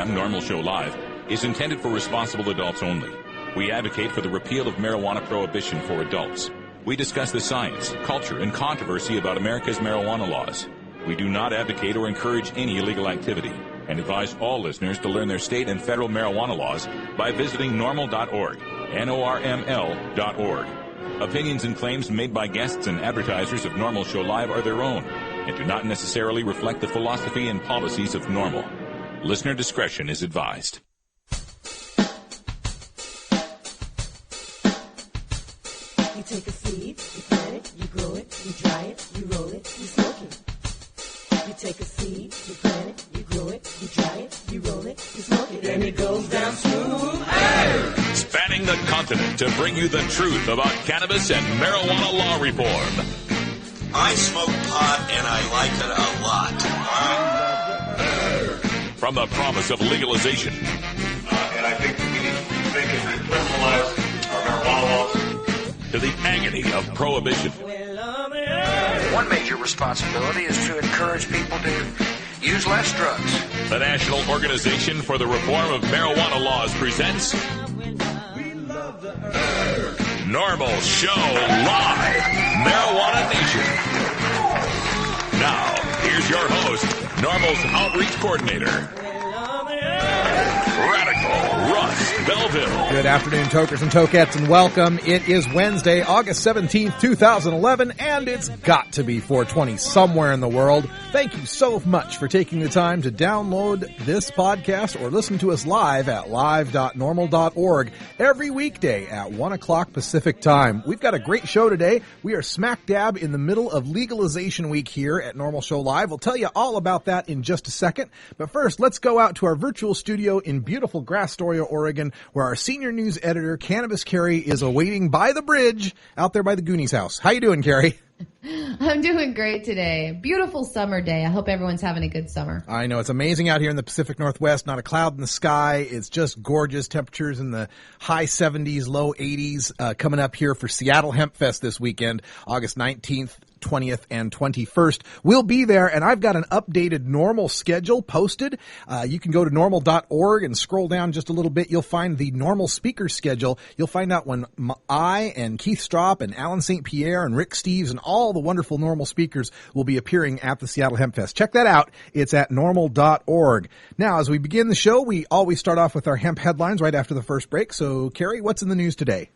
program, Norml Show Live, is intended for responsible adults only. We advocate for the repeal of marijuana prohibition for adults. We discuss the science, culture, and controversy about America's marijuana laws. We do not advocate or encourage any illegal activity and advise all listeners to learn their state and federal marijuana laws by visiting norml.org, Norml.org. Opinions and claims made by guests and advertisers of Norml Show Live are their own and do not necessarily reflect the philosophy and policies of Norml. Listener discretion is advised. You take a seed, you plant it, you grow it, you dry it, you roll it, you smoke it. You take a seed, you plant it, you grow it, you dry it, you roll it, you smoke it, and it goes down smooth. Hey! Spanning the continent to bring you the truth about cannabis and marijuana law reform. I smoke pot and I like it a lot. From the promise of legalization. And I think we need to think if we criminalize our marijuana laws. To the agony of prohibition. One major responsibility is to encourage people to use less drugs. The National Organization for the Reform of Marijuana Laws presents Norml Show Live, Marijuana Nation. Now, here's your host, Norml's Outreach Coordinator, Radical Russ Belville. Good afternoon, tokers and tokettes, and welcome. It is Wednesday, August 17th, 2011, and it's got to be 420 somewhere in the world. Thank you so much for taking the time to download this podcast or listen to us live at live.norml.org every weekday at 1 o'clock Pacific time. We've got a great show today. We are smack dab in the middle of legalization week here at Norml Show Live. We'll tell you all about that in just a second. But first, let's go out to our virtual studio in beautiful Astoria, Oregon, where our senior news editor, Cannabis Carrie, is awaiting by the bridge out there by the Goonies house. How you doing, Carrie? I'm doing great today. Beautiful summer day. I hope everyone's having a good summer. I know. It's amazing out here in the Pacific Northwest. Not a cloud in the sky. It's just gorgeous. Temperatures in the high 70s, low 80s coming up here for Seattle Hemp Fest this weekend, August 19th. 20th and 21st. We'll be there, and I've got an updated Norml schedule posted. You can go to norml.org and scroll down just a little bit. You'll find the Norml speaker schedule. You'll find out when I and Keith Stropp and Alan St. Pierre and Rick Steves and all the wonderful Norml speakers will be appearing at the Seattle Hemp Fest. Check that out. It's at norml.org. Now, as we begin the show, we always start off with our hemp headlines right after the first break. So, Carrie, what's in the news today?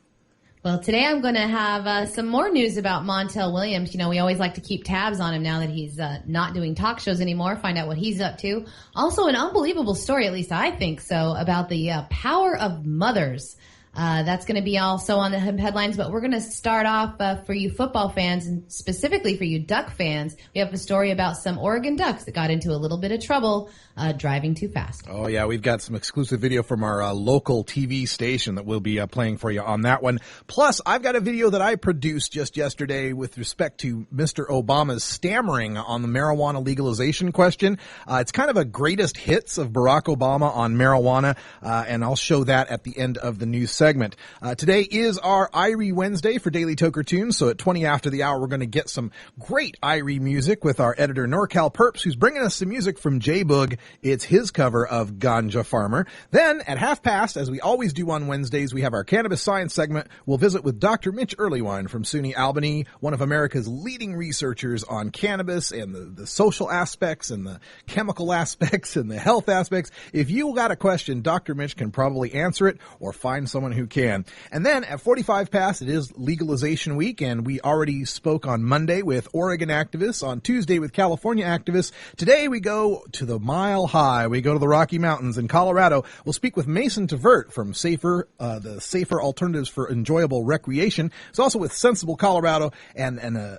Well, today I'm going to have some more news about Montel Williams. You know, we always like to keep tabs on him now that he's not doing talk shows anymore, find out what he's up to. Also, an unbelievable story, at least I think so, about the power of mothers. That's going to be also on the headlines, but we're going to start off for you football fans and specifically for you Duck fans. We have a story about some Oregon Ducks that got into a little bit of trouble driving too fast. Oh, yeah, we've got some exclusive video from our local TV station that we'll be playing for you on that one. Plus, I've got a video that I produced just yesterday with respect to Mr. Obama's stammering on the marijuana legalization question. It's kind of a greatest hits of Barack Obama on marijuana, and I'll show that at the end of the news segment. Today is our Irie Wednesday for Daily Toker Tunes, so at 20 after the hour, we're going to get some great Irie music with our editor, NorCal Perps, who's bringing us some music from J-Boog. It's his cover of Ganja Farmer. Then, at half past, as we always do on Wednesdays, we have our Cannabis Science segment. We'll visit with Dr. Mitch Earlywine from SUNY Albany, one of America's leading researchers on cannabis and the social aspects and the chemical aspects and the health aspects. If you got a question, Dr. Mitch can probably answer it or find someone who can. And then at 45 past, it is legalization week, and we already spoke on Monday with Oregon activists, on Tuesday with California activists. Today we go to the Mile High. We go to the Rocky Mountains in Colorado. We'll speak with Mason Tvert from the Safer Alternatives for Enjoyable Recreation. It's also with Sensible Colorado and an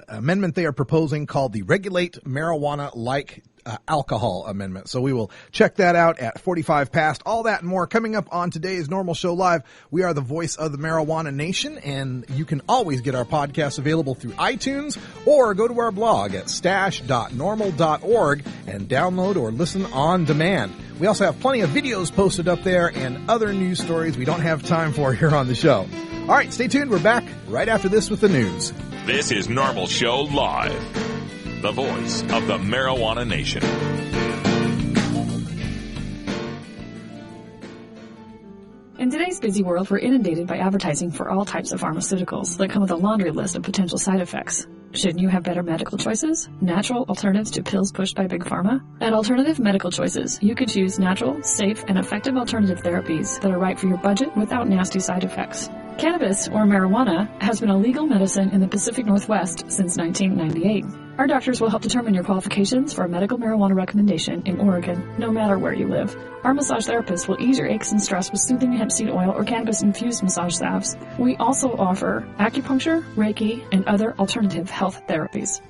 amendment they are proposing called the Regulate Marijuana Like Alcohol Amendment. So we will check that out at 45 past. All that and more coming up on today's Norml Show Live. We are the voice of the marijuana nation, and you can always get our podcasts available through iTunes or go to our blog at stash.norml.org and download or listen on demand. We also have plenty of videos posted up there and other news stories we don't have time for here on the show. All right, stay tuned. We're back right after this with the news. This is Norml Show Live, the voice of the marijuana nation. In today's busy world, we're inundated by advertising for all types of pharmaceuticals that come with a laundry list of potential side effects. Shouldn't you have better medical choices? Natural alternatives to pills pushed by Big Pharma? At Alternative Medical Choices, you could choose natural, safe, and effective alternative therapies that are right for your budget without nasty side effects. Cannabis, or marijuana, has been a legal medicine in the Pacific Northwest since 1998. Our doctors will help determine your qualifications for a medical marijuana recommendation in Oregon, no matter where you live. Our massage therapists will ease your aches and stress with soothing hemp seed oil or cannabis-infused massage salves. We also offer acupuncture, Reiki, and other alternative health therapies.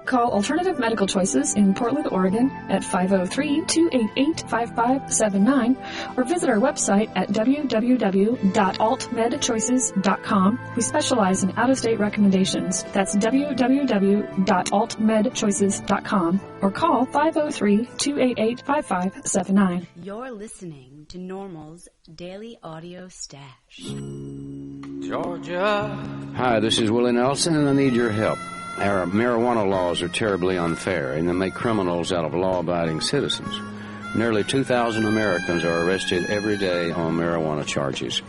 Call Alternative Medical Choices in Portland, Oregon at 503-288-5579 or visit our website at www.altmedchoices.com. We specialize in out-of-state recommendations. That's www.altmedchoices.com or call 503-288-5579. You're listening to Norml's Daily Audio Stash. Georgia. Hi, this is Willie Nelson, and I need your help. Our marijuana laws are terribly unfair, and they make criminals out of law-abiding citizens. Nearly 2,000 Americans are arrested every day on marijuana charges,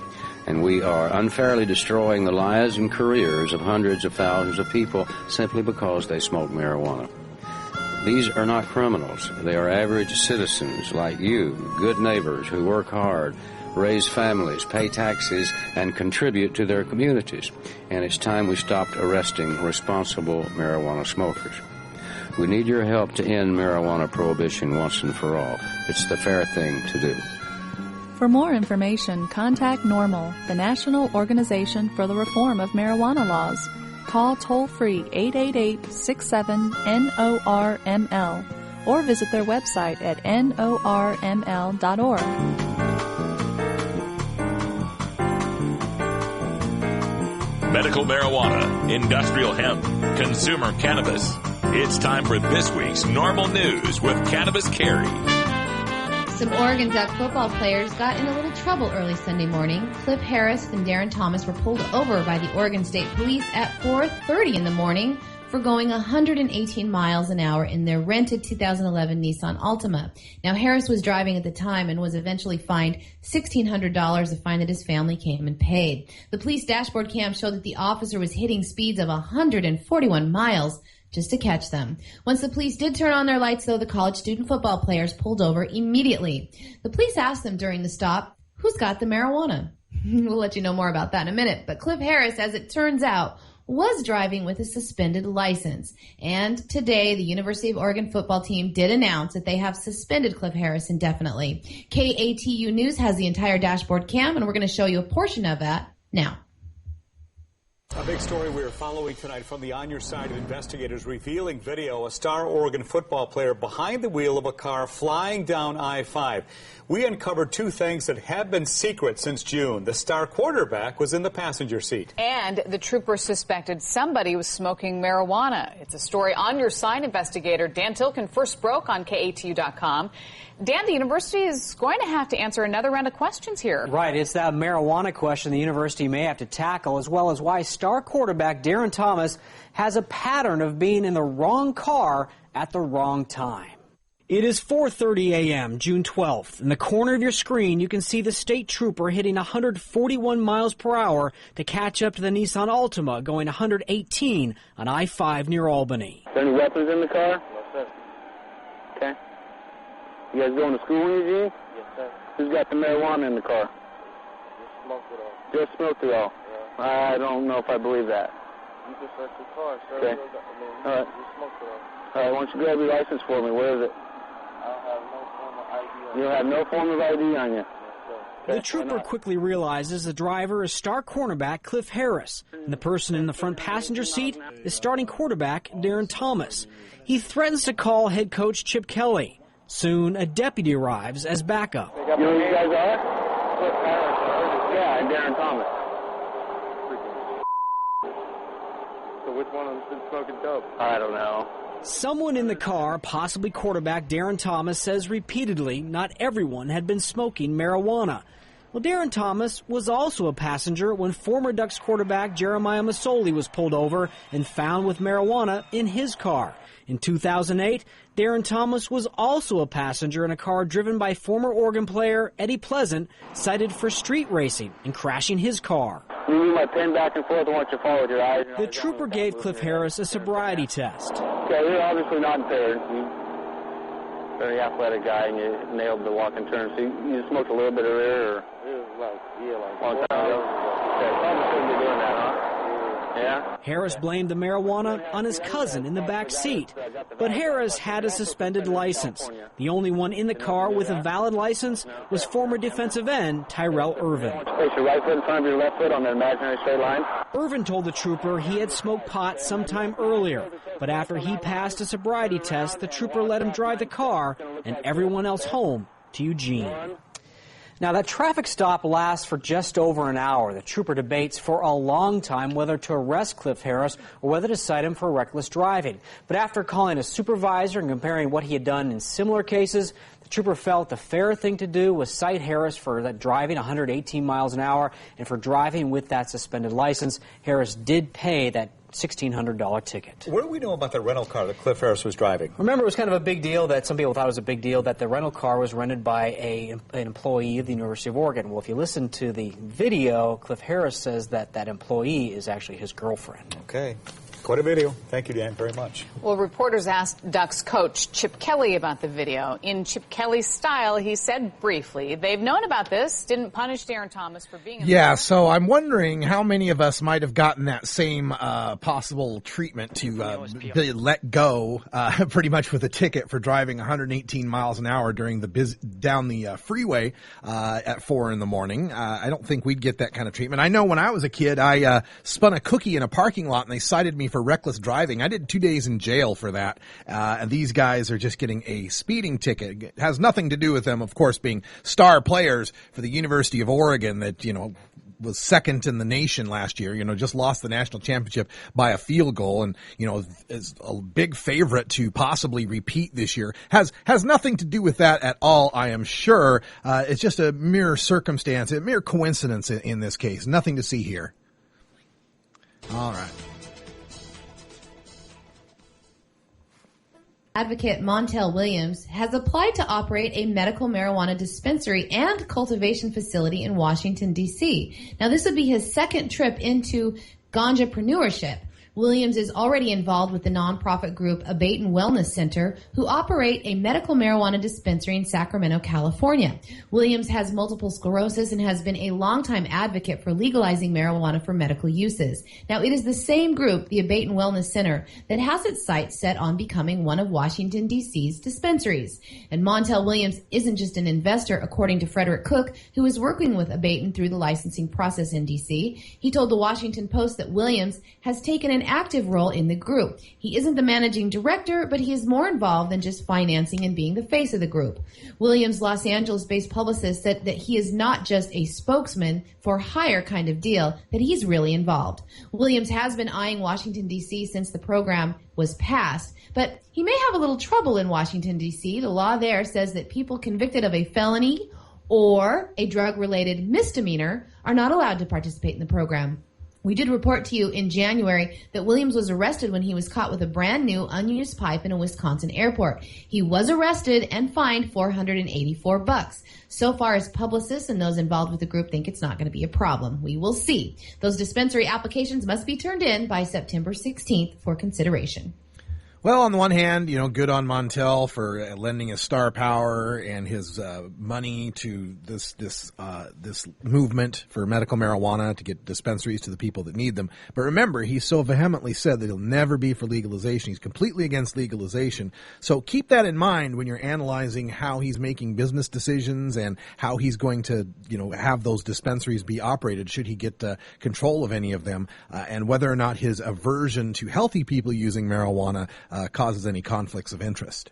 and we are unfairly destroying the lives and careers of hundreds of thousands of people simply because they smoke marijuana. These are not criminals. They are average citizens like you, good neighbors who work hard, raise families, pay taxes, and contribute to their communities. And it's time we stopped arresting responsible marijuana smokers. We need your help to end marijuana prohibition once and for all. It's the fair thing to do. For more information, contact Norml, the National Organization for the Reform of Marijuana Laws. Call toll-free 888-67-NORML or visit their website at norml.org. Medical marijuana, industrial hemp, consumer cannabis. It's time for this week's Norml News with Cannabis Carrie. Some Oregon Duck football players got in a little trouble early Sunday morning. Cliff Harris and Darren Thomas were pulled over by the Oregon State Police at 4:30 in the morning for going 118 miles an hour in their rented 2011 Nissan Altima. Now, Harris was driving at the time and was eventually fined $1,600, a fine that his family came and paid. The police dashboard cam showed that the officer was hitting speeds of 141 miles just to catch them. Once the police did turn on their lights, though, the college student football players pulled over immediately. The police asked them during the stop, "Who's got the marijuana?" We'll let you know more about that in a minute. But Cliff Harris, as it turns out, was driving with a suspended license. And today, the University of Oregon football team did announce that they have suspended Cliff Harris indefinitely. KATU News has the entire dashboard cam, and we're going to show you a portion of that now. A big story we're following tonight from the On Your Side of investigators revealing video. A star Oregon football player behind the wheel of a car flying down I-5. We uncovered two things that have been secret since June. The star quarterback was in the passenger seat. And the troopers suspected somebody was smoking marijuana. It's a story On Your Side investigator Dan Tilken first broke on KATU.com. Dan, the university is going to have to answer another round of questions here. Right. It's that marijuana question the university may have to tackle, as well as why star quarterback Darren Thomas has a pattern of being in the wrong car at the wrong time. It is 4:30 a.m., June 12th. In the corner of your screen, you can see the state trooper hitting 141 miles per hour to catch up to the Nissan Altima going 118 on I-5 near Albany. Is there any weapons in the car? No, sir. Okay. You guys going to school in Eugene? Yes, sir. Who's got the marijuana in the car? Just smoked it all. Just smoked it all? Yeah. I don't know if I believe that. You can search the car, sir. Okay. All right. Just smoked it all. All right, why don't you grab your license for me? Where is it? I don't have no form of ID on You don't have no form of ID on you? Yes, sir. The trooper quickly realizes the driver is star cornerback Cliff Harris, and the person in the front passenger seat is starting quarterback Darren Thomas. He threatens to call head coach Chip Kelly. Soon, a deputy arrives as backup. You know who you guys are? Cliff Harris. Yeah, and Darren Thomas. So which one of them's been smoking dope? I don't know. Someone in the car, possibly quarterback Darren Thomas, says repeatedly not everyone had been smoking marijuana. Well, Darren Thomas was also a passenger when former Ducks quarterback Jeremiah Masoli was pulled over and found with marijuana in his car. In 2008, Darren Thomas was also a passenger in a car driven by former Oregon player Eddie Pleasant, cited for street racing and crashing his car. You move my pen back and forth. I want you to follow with your eyes. The trooper gave Cliff Harris a sobriety test. Okay, you're obviously not impaired. You're a very athletic guy, and you nailed the walk and turn. So you smoked a little bit earlier, or? It was like Long time ago? Okay, probably shouldn't be doing that, huh? Yeah? Harris blamed the marijuana on his cousin in the back seat. But Harris had a suspended license. The only one in the car with a valid license was former defensive end Tyrell Irvin. Place your right foot in front of your left foot on the imaginary straight line. Irvin told the trooper he had smoked pot sometime earlier, but after he passed a sobriety test, the trooper let him drive the car and everyone else home to Eugene. Now, that traffic stop lasts for just over an hour. The trooper debates for a long time whether to arrest Cliff Harris or whether to cite him for reckless driving. But after calling a supervisor and comparing what he had done in similar cases, the trooper felt the fair thing to do was cite Harris for that driving 118 miles an hour and for driving with that suspended license. Harris did pay that $1,600 ticket. What do we know about the rental car that Cliff Harris was driving? Remember, it was kind of a big deal that some people thought it was a big deal that the rental car was rented by an employee of the University of Oregon. Well, if you listen to the video, Cliff Harris says that that employee is actually his girlfriend. Okay. Quite a video. Thank you, Dan, very much. Well, reporters asked Ducks coach Chip Kelly about the video. In Chip Kelly's style, he said briefly, they've known about this, didn't punish Darren Thomas for being in the car. So I'm wondering how many of us might have gotten that same possible treatment to be let go pretty much with a ticket for driving 118 miles an hour during the down the freeway at 4 in the morning. I don't think we'd get that kind of treatment. I know when I was a kid, I spun a cookie in a parking lot and they cited me for reckless driving. I did 2 days in jail for that. And these guys are just getting a speeding ticket. It has nothing to do with them, of course, being star players for the University of Oregon that, was second in the nation last year, just lost the national championship by a field goal and, is a big favorite to possibly repeat this year. Has nothing to do with that at all, I am sure. It's just a mere circumstance, a mere coincidence in this case. Nothing to see here. All right. Advocate Montel Williams has applied to operate a medical marijuana dispensary and cultivation facility in Washington, D.C. Now, this would be his second trip into ganjapreneurship. Williams is already involved with the nonprofit group Abate and Wellness Center, who operate a medical marijuana dispensary in Sacramento, California. Williams has multiple sclerosis and has been a longtime advocate for legalizing marijuana for medical uses. Now, it is the same group, the Abate and Wellness Center, that has its sights set on becoming one of Washington, D.C.'s dispensaries. And Montel Williams isn't just an investor, according to Frederick Cook, who is working with Abate through the licensing process in D.C. He told the Washington Post that Williams has taken an active role in the group. He isn't the managing director, but he is more involved than just financing and being the face of the group. Williams' Los Angeles-based publicist said that he is not just a spokesman for hire kind of deal, that he's really involved. Williams has been eyeing Washington, D.C. since the program was passed, but he may have a little trouble in Washington, D.C. The law there says that people convicted of a felony or a drug-related misdemeanor are not allowed to participate in the program. We did report to you in January that Williams was arrested when he was caught with a brand new unused pipe in a Wisconsin airport. He was arrested and fined $484. So far, his publicists and those involved with the group think it's not going to be a problem. We will see. Those dispensary applications must be turned in by September 16th for consideration. Well, on the one hand, good on Montel for lending his star power and his money to this movement for medical marijuana to get dispensaries to the people that need them. But remember, he so vehemently said that he'll never be for legalization. He's completely against legalization. So keep that in mind when you're analyzing how he's making business decisions and how he's going to, have those dispensaries be operated should he get control of any of them, and whether or not his aversion to healthy people using marijuana causes any conflicts of interest.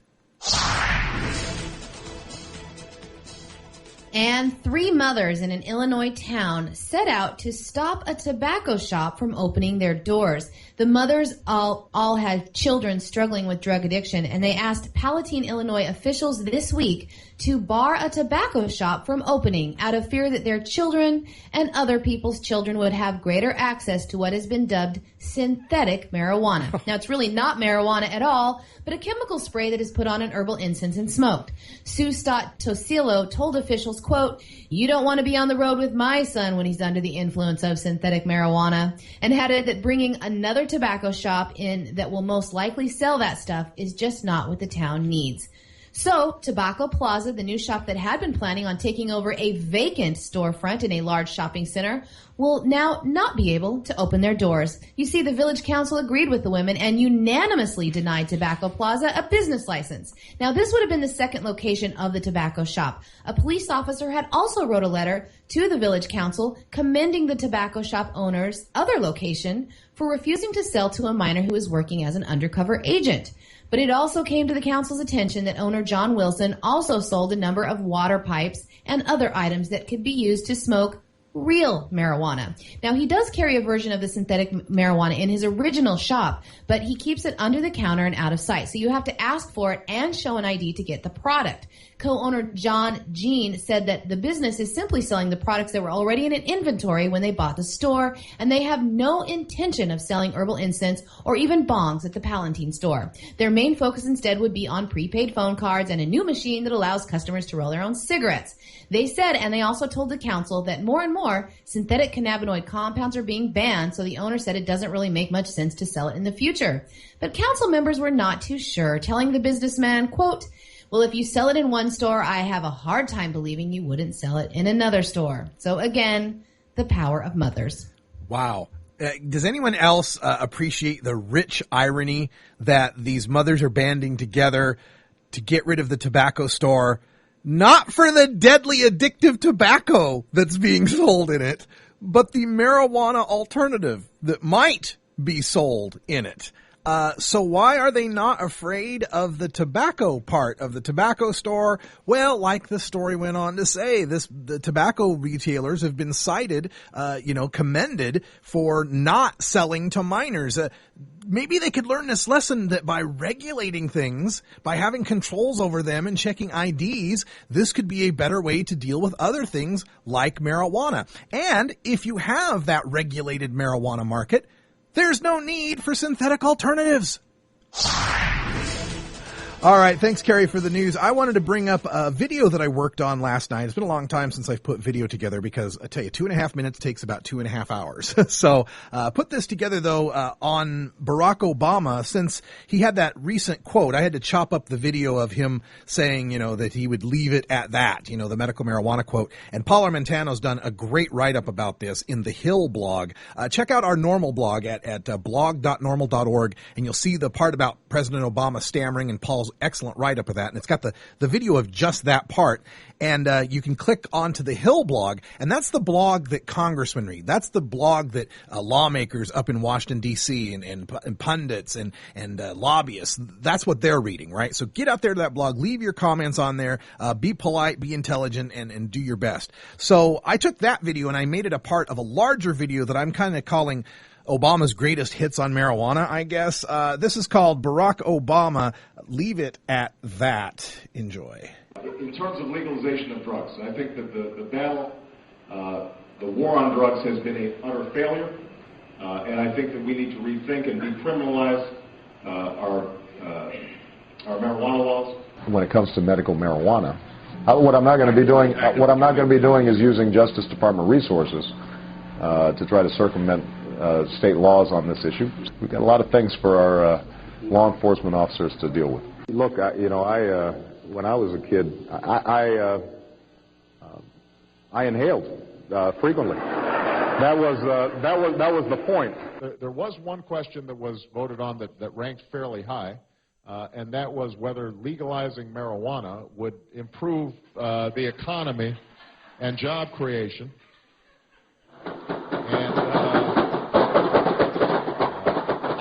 And 3 mothers in an Illinois town set out to stop a tobacco shop from opening their doors. The mothers all had children struggling with drug addiction, and they asked Palatine, Illinois officials this week to bar a tobacco shop from opening out of fear that their children and other people's children would have greater access to what has been dubbed synthetic marijuana. Now, it's really not marijuana at all, but a chemical spray that is put on an herbal incense and smoked. Sue Stott Tosillo told officials, quote, "You don't want to be on the road with my son when he's under the influence of synthetic marijuana," and added that bringing another tobacco shop in that will most likely sell that stuff is just not what the town needs. So, Tobacco Plaza, the new shop that had been planning on taking over a vacant storefront in a large shopping center, will now not be able to open their doors. You see, the village council agreed with the women and unanimously denied Tobacco Plaza a business license. Now, this would have been the second location of the tobacco shop. A police officer had also wrote a letter to the village council commending the tobacco shop owner's other location for refusing to sell to a minor who was working as an undercover agent. But it also came to the council's attention that owner John Wilson also sold a number of water pipes and other items that could be used to smoke real marijuana. Now, he does carry a version of the synthetic marijuana in his original shop, but he keeps it under the counter and out of sight. So you have to ask for it and show an ID to get the product. Co-owner John Jean said that the business is simply selling the products that were already in an inventory when they bought the store, and they have no intention of selling herbal incense or even bongs at the Palatine store. Their main focus instead would be on prepaid phone cards and a new machine that allows customers to roll their own cigarettes. They said, and they also told the council, that more and more synthetic cannabinoid compounds are being banned, so the owner said it doesn't really make much sense to sell it in the future. But council members were not too sure, telling the businessman, quote, "Well, if you sell it in one store, I have a hard time believing you wouldn't sell it in another store." So again, the power of mothers. Wow. Does anyone else appreciate the rich irony that these mothers are banding together to get rid of the tobacco store, not for the deadly addictive tobacco that's being sold in it, but the marijuana alternative that might be sold in it? So why are they not afraid of the tobacco part of the tobacco store? Well, like the story went on to say, the tobacco retailers have been cited, commended for not selling to minors. Maybe they could learn this lesson that by regulating things, by having controls over them and checking IDs, this could be a better way to deal with other things like marijuana. And if you have that regulated marijuana market, there's no need for synthetic alternatives. All right, thanks, Carrie, for the news. I wanted to bring up a video that I worked on last night. It's been a long time since I've put video together because, I tell you, 2.5 minutes takes about 2.5 hours. So put this together, though, on Barack Obama, since he had that recent quote. I had to chop up the video of him saying, that he would leave it at that, the medical marijuana quote. And Paul Armentano's done a great write-up about this in the Hill blog. Check out our Norml blog at blog.norml.org, and you'll see the part about President Obama stammering and Paul's excellent write-up of that, and it's got the video of just that part, and you can click onto the Hill blog, and that's the blog that congressmen read. That's the blog that lawmakers up in Washington, D.C. and pundits and lobbyists, that's what they're reading, right? So get out there to that blog, leave your comments on there, be polite, be intelligent, and do your best. So I took that video and I made it a part of a larger video that I'm kind of calling Obama's greatest hits on marijuana, I guess. This is called Barack Obama, Leave It at That. Enjoy. In terms of legalization of drugs, I think that the battle, the war on drugs has been an utter failure, and I think that we need to rethink and decriminalize our marijuana laws. When it comes to medical marijuana, what I'm not going to be doing is using Justice Department resources to try to circumvent state laws on this issue. We've got a lot of things for our law enforcement officers to deal with. Look, when I was a kid, I inhaled frequently. That was the point. There was one question that was voted on that ranked fairly high, and that was whether legalizing marijuana would improve the economy and job creation.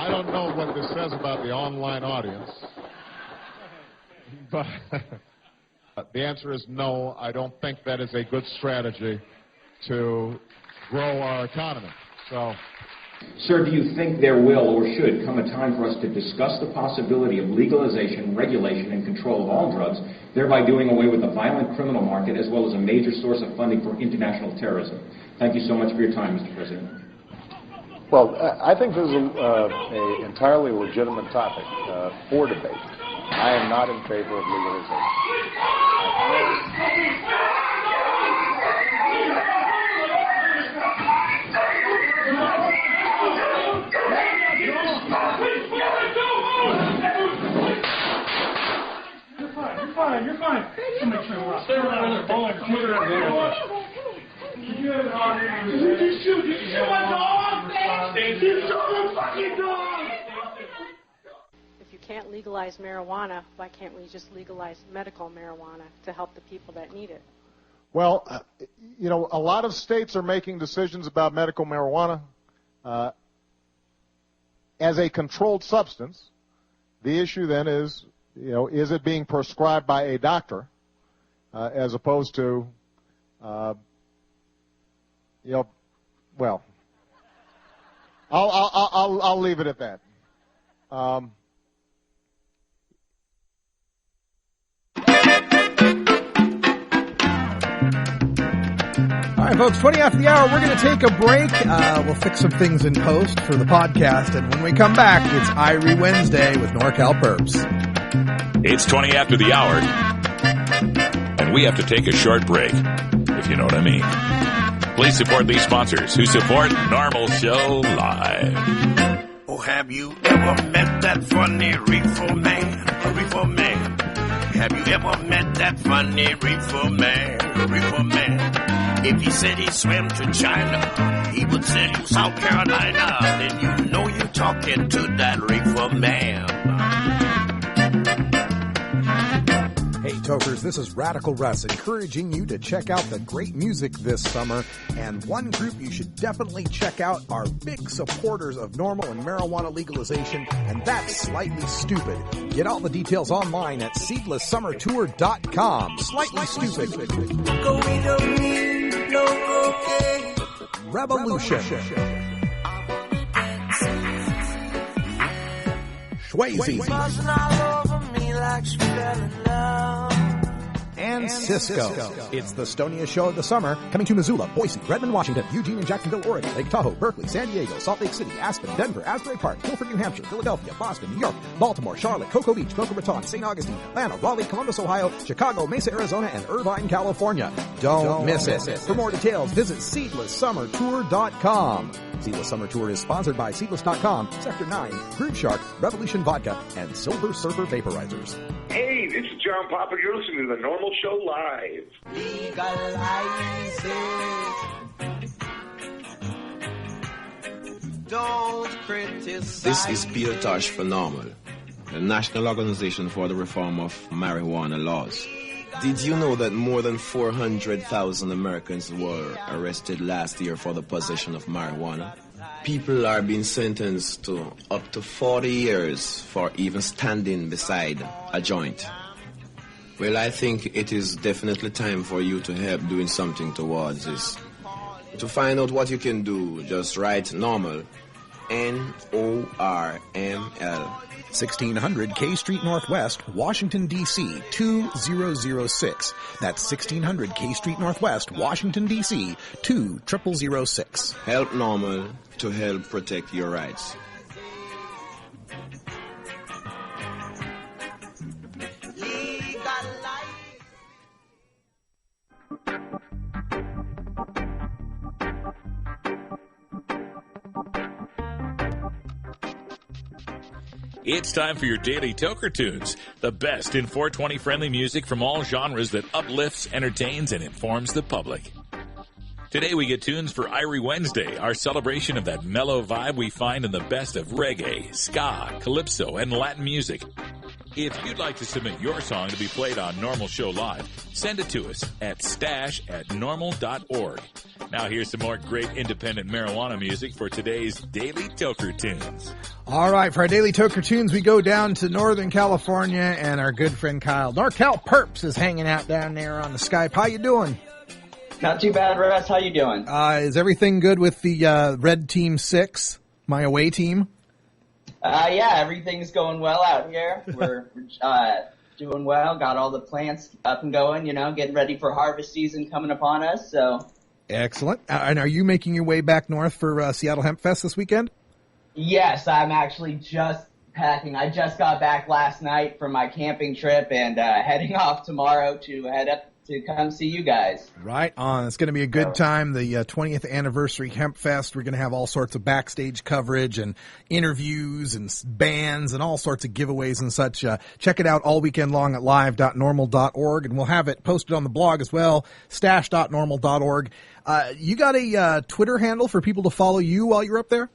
I don't know what this says about the online audience, but the answer is no. I don't think that is a good strategy to grow our economy. So, sir, do you think there will or should come a time for us to discuss the possibility of legalization, regulation, and control of all drugs, thereby doing away with the violent criminal market as well as a major source of funding for international terrorism? Thank you so much for your time, Mr. President. Well, I think this is an entirely legitimate topic for debate. I am not in favor of legalization. You're fine. Make sure we're stay around the ball and put it up there. You shoot my dog! You shot my fucking dog! If you can't legalize marijuana, why can't we just legalize medical marijuana to help the people that need it? well, you know, a lot of states are making decisions about medical marijuana as a controlled substance. The issue then is, you know, is it being prescribed by a doctor as opposed to, you know, well, I'll leave it at that. All right, folks, 20 after the hour, we're going to take a break. We'll fix some things in post for the podcast, and when we come back, it's Irie Wednesday with NorCal Perps. It's 20 after the hour, and we have to take a short break, if you know what I mean. Please support these sponsors who support Norml Show Live. Oh, have you ever met that funny reefer man? A reefer man. Have you ever met that funny reefer man? A reefer man. If he said he swam to China, he would send you South Carolina. Then you know you're talking to that reefer man. Hey, Tokers, this is Radical Russ encouraging you to check out the great music this summer. And one group you should definitely check out are big supporters of Norml and marijuana legalization, and that's Slightly Stupid. Get all the details online at seedlesssummertour.com. Slightly Stupid. Revolution. Swayze. And Cisco. It's the Stonia show of the summer, coming to Missoula, Boise, Redmond, Washington, Eugene and Jacksonville, Oregon, Lake Tahoe, Berkeley, San Diego, Salt Lake City, Aspen, Denver, Asbury Park, Guilford, New Hampshire, Philadelphia, Boston, New York, Baltimore, Charlotte, Cocoa Beach, Boca Raton, St. Augustine, Atlanta, Raleigh, Columbus, Ohio, Chicago, Mesa, Arizona, and Irvine, California. Don't miss it. For more details, visit SeedlessSummerTour.com. Seedless Summer Tour is sponsored by Seedless.com, Sector 9, Groove Shark, Revolution Vodka, and Silver Surfer Vaporizers. Hey, this is John Papa. You're listening to the Norml Show Live. Legalize it. Don't criticize. This is Peter Tosh for Norml, the National Organization for the Reform of Marijuana Laws. Did you know that more than 400,000 Americans were arrested last year for the possession of marijuana? People are being sentenced to up to 40 years for even standing beside a joint. Well, I think it is definitely time for you to help doing something towards this. To find out what you can do, just write Norml, N-O-R-M-L. 1600 K Street Northwest, Washington, D.C., 2006. That's 1600 K Street Northwest, Washington, D.C., 20006. Help Norml to help protect your rights. It's time for your daily Toker Tunes, the best in 420 friendly music from all genres that uplifts, entertains, and informs the public. Today we get tunes for Irie Wednesday, our celebration of that mellow vibe we find in the best of reggae, ska, calypso, and Latin music. If you'd like to submit your song to be played on Norml Show Live, send it to us at stash@norml.org. Now here's some more great independent marijuana music for today's Daily Toker Tunes. All right, for our Daily Toker Tunes, we go down to Northern California, and our good friend Kyle, NorCal Perps, is hanging out down there on the Skype. How you doing? Not too bad, Russ. How you doing? Is everything good with the Red Team 6, my away team? Yeah, everything's going well out here. We're doing well. Got all the plants up and going, getting ready for harvest season coming upon us. So excellent. And are you making your way back north for Seattle Hemp Fest this weekend? Yes, I'm actually just packing. I just got back last night from my camping trip and heading off tomorrow to head up to come see you guys. Right on. It's going to be a good time. The 20th anniversary Hemp Fest. We're going to have all sorts of backstage coverage and interviews and bands and all sorts of giveaways and such. Check it out all weekend long at live.norml.org, and we'll have it posted on the blog as well, stash.norml.org. You got a Twitter handle for people to follow you while you're up there?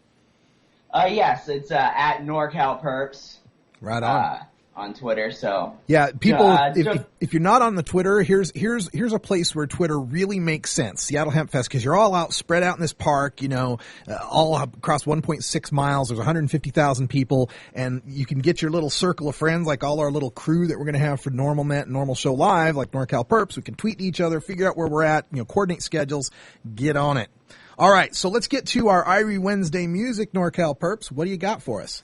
Yes, it's at NorCal Perps. Right on. On Twitter, so yeah, people. If you're not on the Twitter, here's a place where Twitter really makes sense. Seattle Hemp Fest, because you're all out, spread out in this park, all across 1.6 miles. There's 150,000 people, and you can get your little circle of friends, like all our little crew that we're going to have for NormalNet and Norml Show Live, like NorCal Perps. We can tweet to each other, figure out where we're at, coordinate schedules, get on it. All right, so let's get to our Irie Wednesday music, NorCal Perps. What do you got for us?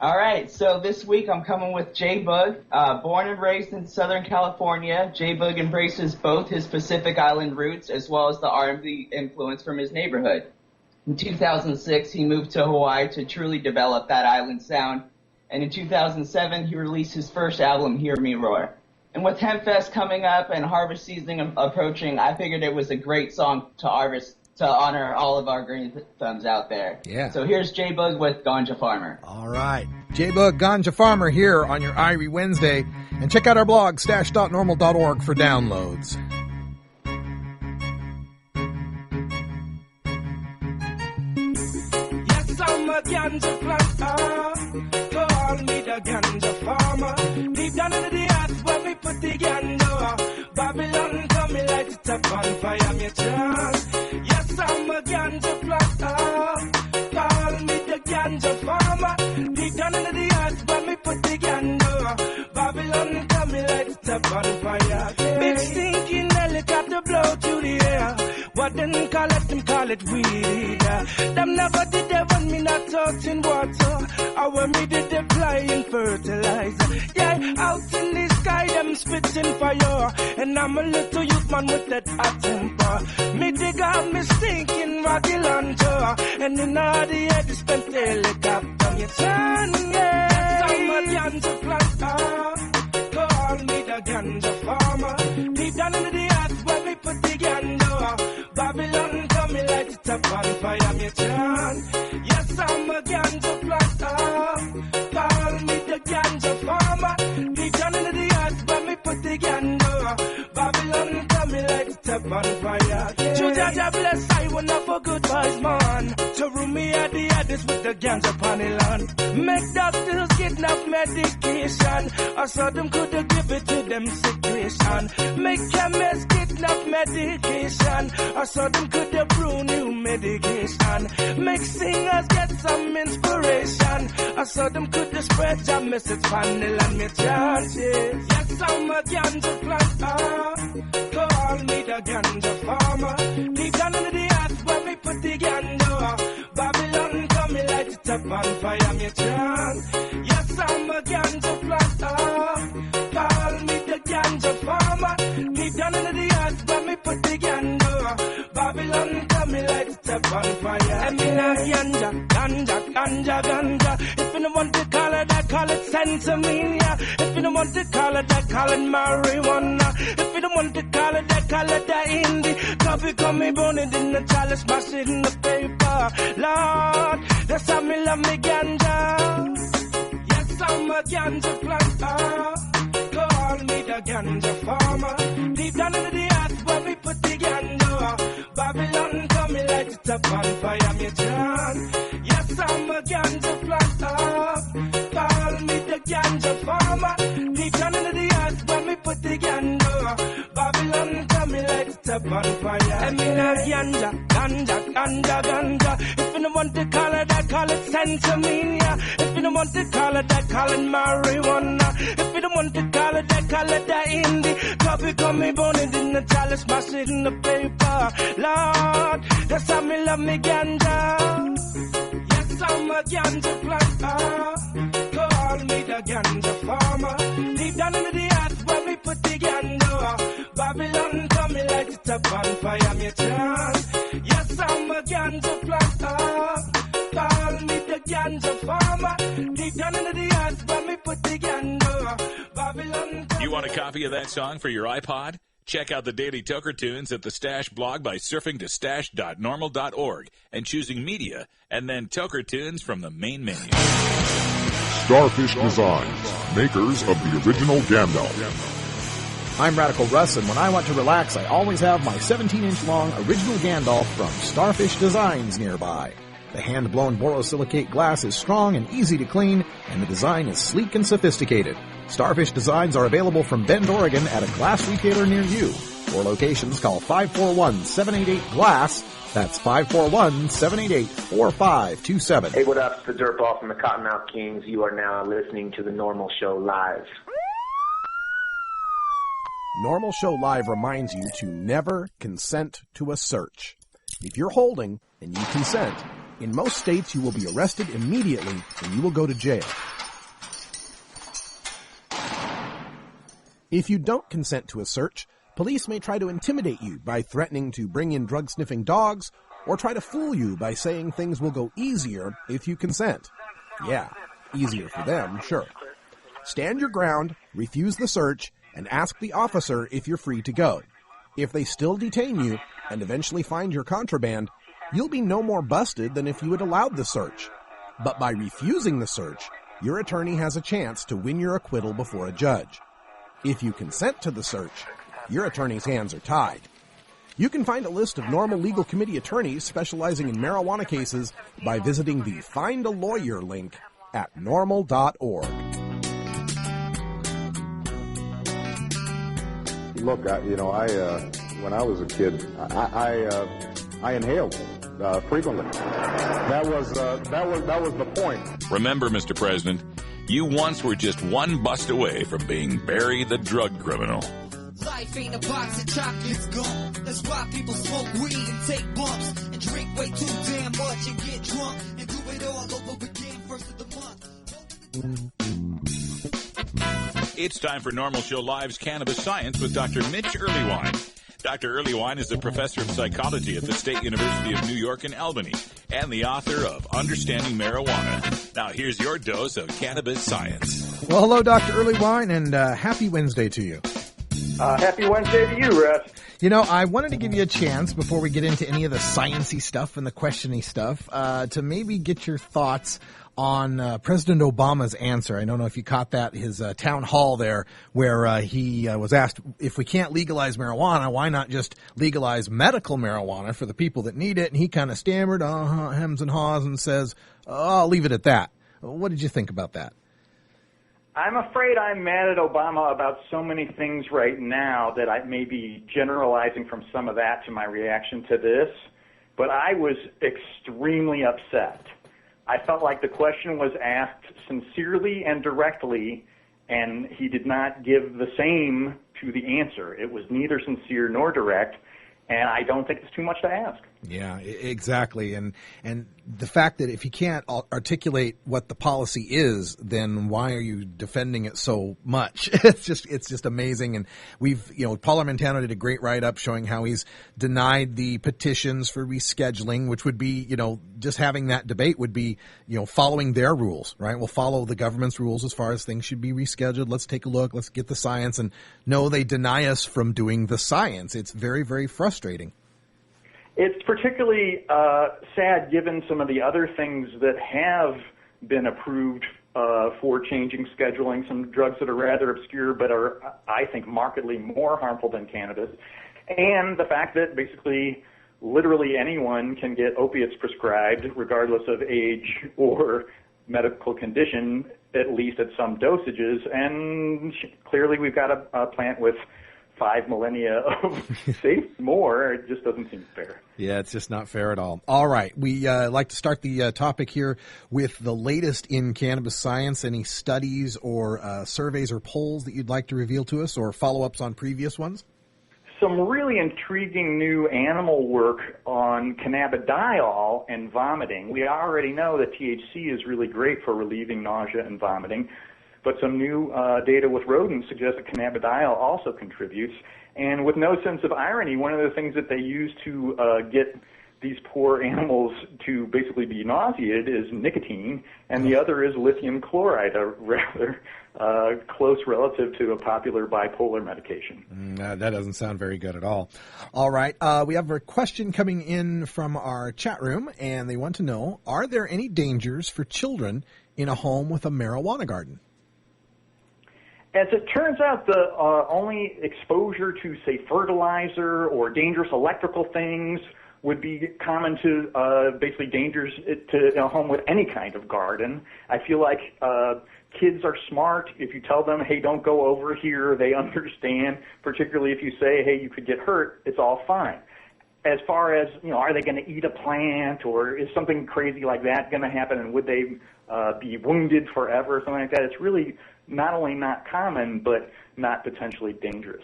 All right, so this week I'm coming with J-Bug. Born and raised in Southern California, J-Bug embraces both his Pacific Island roots as well as the R&B influence from his neighborhood. In 2006, he moved to Hawaii to truly develop that island sound, and in 2007, he released his first album, Hear Me Roar. And with Hempfest coming up and harvest season approaching, I figured it was a great song to honor all of our green thumbs out there. Yeah. So here's J-Bug with Ganja Farmer. All right. J-Bug, Ganja Farmer here on your Irie Wednesday. And check out our blog, stash.norml.org, for downloads. Yes, I'm a ganja planter. Call me the ganja farmer. Deep down into the earth where we put the ganja. Babylon coming like it up on fire, me chance. Yes, I'm a ganja planter. Call me the ganja farmer. Deep down into the earth where we put the ganja. Babylon coming like it up on fire. Big stinking helicopter blow through the air. What them call it weed. Them never did they want me not out in water. Or when me did they flying fertilizer. Yeah, out in the sky them spitting fire. And I'm a little youth man with that hot temper. Me dig out me stinking rocky luncher. And in all the air they spent the helicopter. You turn, yeah. I'm a ganja planter. Call me the ganja farmer. Deep down into the earth where we put the ganja. Babylon coming like it up on fire, me chant. Yes, I'm a ganja planter. Call me the ganja farmer. Deep down into the earth where we put the ganja. Babylon coming like it up on fire. True Jaja bless, I will not for good boys, man. To room me at the others with the ganja paniland. Make doctors kidnap medication. I saw them could give it to them situation. Make chemists kidnap medication. I saw them could brew new medication. Make singers get some inspiration. I saw them could spread your message panel and me chances. Yes, I'm a ganja planter. Call me the ganja farmer. Deep down into the earth where we put the ganja. Babylon coming like it up on fire, me chant. Yes, I'm a ganja planter. Call me the ganja farmer. Deep down into the earth where we put the ganja. Babylon coming like it up on fire. I mean a ganja. If you don't want to call it that, call it sensimania. If you don't want to call it that, call it marijuana. If you don't want to call it that, call it that indie. Coffee come me burn it in the chalice, smash it in the paper. Lord, that's how me love me ganja. Yes, I'm a ganja planter. Call me the ganja farmer. Deep down into the earth where we put the ganja. Babylon coming like it up on fire, me chant. Yes, I'm a ganja planter. Call me the ganja farmer. Deep down into the earth where we put the ganja. Babylon coming like it up on fire. I mean a ganja, ganja, ganja, ganja. If you don't want to call it that, call it sensimania. If you don't want to call it that, call it marijuana. If you don't want to call it that, call it that indie. Coffee, come me, bone it in the chalice, mash it in the paper. Lord, that's how me love me ganja. Yes, I'm a ganja planter. Call me the ganja farmer. Deep down into the earth where me put the ganja. Babylon come me light it up on fire, me chant. Yes, I'm a ganja planter. Call me the ganja farmer. Deep down into the earth where me put the ganja. Babylon. You want a copy of that song for your iPod? Check out the Daily Toker Tunes at the Stash blog by surfing to stash.norml.org and choosing Media and then Toker Tunes from the main menu. Starfish Designs, makers of the original Gandalf. I'm Radical Russ, and when I want to relax, I always have my 17-inch long original Gandalf from Starfish Designs nearby. The hand-blown borosilicate glass is strong and easy to clean, and the design is sleek and sophisticated. Starfish Designs are available from Bend, Oregon at a glass retailer near you. For locations, call 541-788-GLASS. That's 541-788-4527. Hey, what up? It's the Dirtball from the Cottonmouth Kings. You are now listening to the Norml Show Live. Norml Show Live reminds you to never consent to a search. If you're holding and you consent, in most states you will be arrested immediately and you will go to jail. If you don't consent to a search, police may try to intimidate you by threatening to bring in drug-sniffing dogs or try to fool you by saying things will go easier if you consent. Yeah, easier for them, sure. Stand your ground, refuse the search, and ask the officer if you're free to go. If they still detain you and eventually find your contraband, you'll be no more busted than if you had allowed the search. But by refusing the search, your attorney has a chance to win your acquittal before a judge. If you consent to the search, your attorney's hands are tied. You can find a list of Norml Legal Committee attorneys specializing in marijuana cases by visiting the Find a Lawyer link at norml.org. Look, when I was a kid, I inhaled frequently. That was the point. Remember, Mr. President, you once were just one bust away from being Barry the drug criminal. Life ain't a box of chocolates gum. That's why people smoke weed and take bumps and drink way too damn much and get drunk and do it all over again first of the month. It's time for Norml Show Live's Cannabis Science with Dr. Mitch Earlywine. Dr. Earlywine is a professor of psychology at the State University of New York in Albany and the author of Understanding Marijuana. Now here's your dose of cannabis science. Well, hello, Dr. Earlywine, and happy Wednesday to you. Happy Wednesday to you, Russ. You know, I wanted to give you a chance before we get into any of the sciencey stuff and the questioning stuff to maybe get your thoughts on President Obama's answer. I don't know if you caught that, his town hall there, where he was asked, if we can't legalize marijuana, why not just legalize medical marijuana for the people that need it? And he kind of stammered, hems and haws, and says, I'll leave it at that. What did you think about that? I'm afraid I'm mad at Obama about so many things right now that I may be generalizing from some of that to my reaction to this, but I was extremely upset. I felt like the question was asked sincerely and directly, and he did not give the same to the answer. It was neither sincere nor direct, and I don't think it's too much to ask. Yeah, exactly. And the fact that if you can't articulate what the policy is, then why are you defending it so much? It's just amazing. And Paul Armentano did a great write-up showing how he's denied the petitions for rescheduling, which would be, just having that debate would be, following their rules, right? We'll follow the government's rules as far as things should be rescheduled. Let's take a look. Let's get the science. And no, they deny us from doing the science. It's very, very frustrating. It's particularly sad given some of the other things that have been approved for changing scheduling, some drugs that are rather obscure but are, I think, markedly more harmful than cannabis, and the fact that basically literally anyone can get opiates prescribed regardless of age or medical condition, at least at some dosages, and clearly we've got a plant with 5 millennia of safe more. It just doesn't seem fair. Yeah, it's just not fair at all. All right. We like to start the topic here with the latest in cannabis science. Any studies or surveys or polls that you'd like to reveal to us, or follow-ups on previous ones? Some really intriguing new animal work on cannabidiol and vomiting. We already know that THC is really great for relieving nausea and vomiting, but some new data with rodents suggests that cannabidiol also contributes. And with no sense of irony, one of the things that they use to get these poor animals to basically be nauseated is nicotine, and the other is lithium chloride, a rather close relative to a popular bipolar medication. That doesn't sound very good at all. All right. We have a question coming in from our chat room, and they want to know, are there any dangers for children in a home with a marijuana garden? As it turns out, the only exposure to, say, fertilizer or dangerous electrical things would be common to basically dangers to a home with any kind of garden. I feel like kids are smart. If you tell them, hey, don't go over here, they understand. Particularly if you say, hey, you could get hurt, it's all fine. As far as, are they going to eat a plant, or is something crazy like that going to happen, and would they be wounded forever or something like that? It's really not only not common, but not potentially dangerous.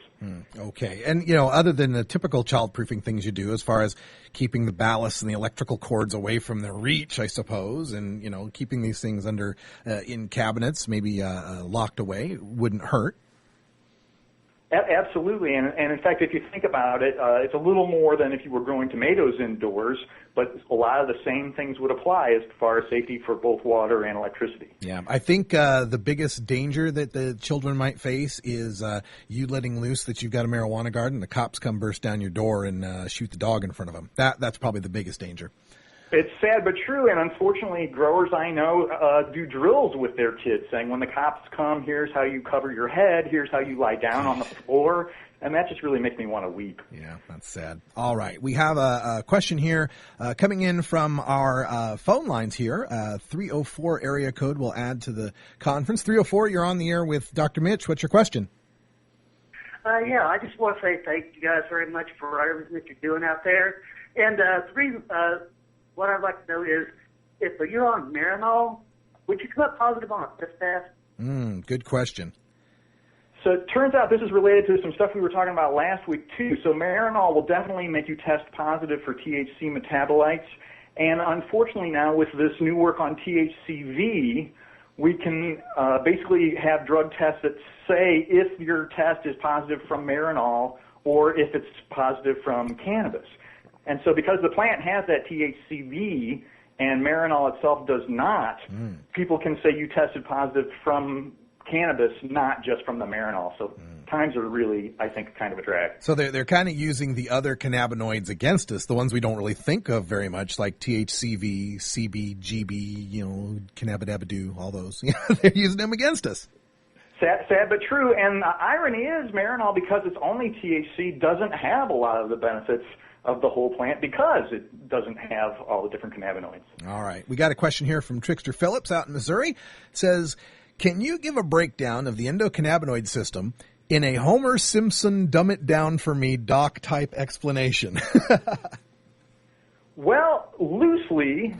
Okay. And, other than the typical child-proofing things you do as far as keeping the ballast and the electrical cords away from their reach, I suppose, and, keeping these things under in cabinets, maybe locked away, wouldn't hurt. Absolutely, and in fact, if you think about it, it's a little more than if you were growing tomatoes indoors, but a lot of the same things would apply as far as safety for both water and electricity. Yeah, I think the biggest danger that the children might face is you letting loose that you've got a marijuana garden, the cops come burst down your door and shoot the dog in front of them. That's probably the biggest danger. It's sad but true, and unfortunately, growers I know do drills with their kids, saying when the cops come, here's how you cover your head, here's how you lie down on the floor, and that just really makes me want to weep. Yeah, that's sad. All right, we have a question here coming in from our phone lines here. 304 area code will add to the conference. 304, you're on the air with Dr. Mitch. What's your question? Yeah, I just want to say thank you guys very much for everything that you're doing out there. And what I'd like to know is, if you're on Marinol, would you come up positive on a piss test? Good question. So it turns out this is related to some stuff we were talking about last week, too. So Marinol will definitely make you test positive for THC metabolites. And unfortunately now, with this new work on THCV, we can basically have drug tests that say if your test is positive from Marinol or if it's positive from cannabis. And so because the plant has that THCV and Marinol itself does not, people can say you tested positive from cannabis, not just from the Marinol. So times are really, I think, kind of a drag. So they're kind of using the other cannabinoids against us, the ones we don't really think of very much, like THCV, CBGB, cannabidabidoo, all those. They're using them against us. Sad but true. And the irony is Marinol, because it's only THC, doesn't have a lot of the benefits of the whole plant because it doesn't have all the different cannabinoids. All right. We got a question here from Trickster Phillips out in Missouri. It says, can you give a breakdown of the endocannabinoid system in a Homer Simpson dumb it down for me doc type explanation? Well, loosely,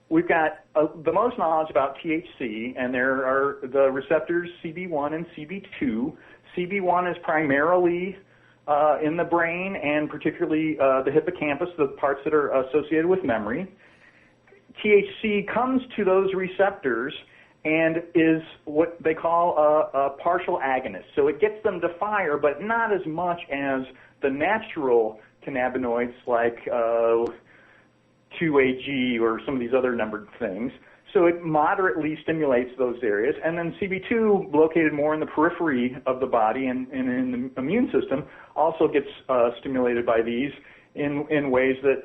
we've got the most knowledge about THC, and there are the receptors CB1 and CB2. CB1 is primarily in the brain, and particularly the hippocampus, the parts that are associated with memory. THC comes to those receptors and is what they call a partial agonist. So it gets them to fire, but not as much as the natural cannabinoids like 2-AG or some of these other numbered things. So it moderately stimulates those areas. And then CB2, located more in the periphery of the body and in the immune system, also gets stimulated by these in ways that,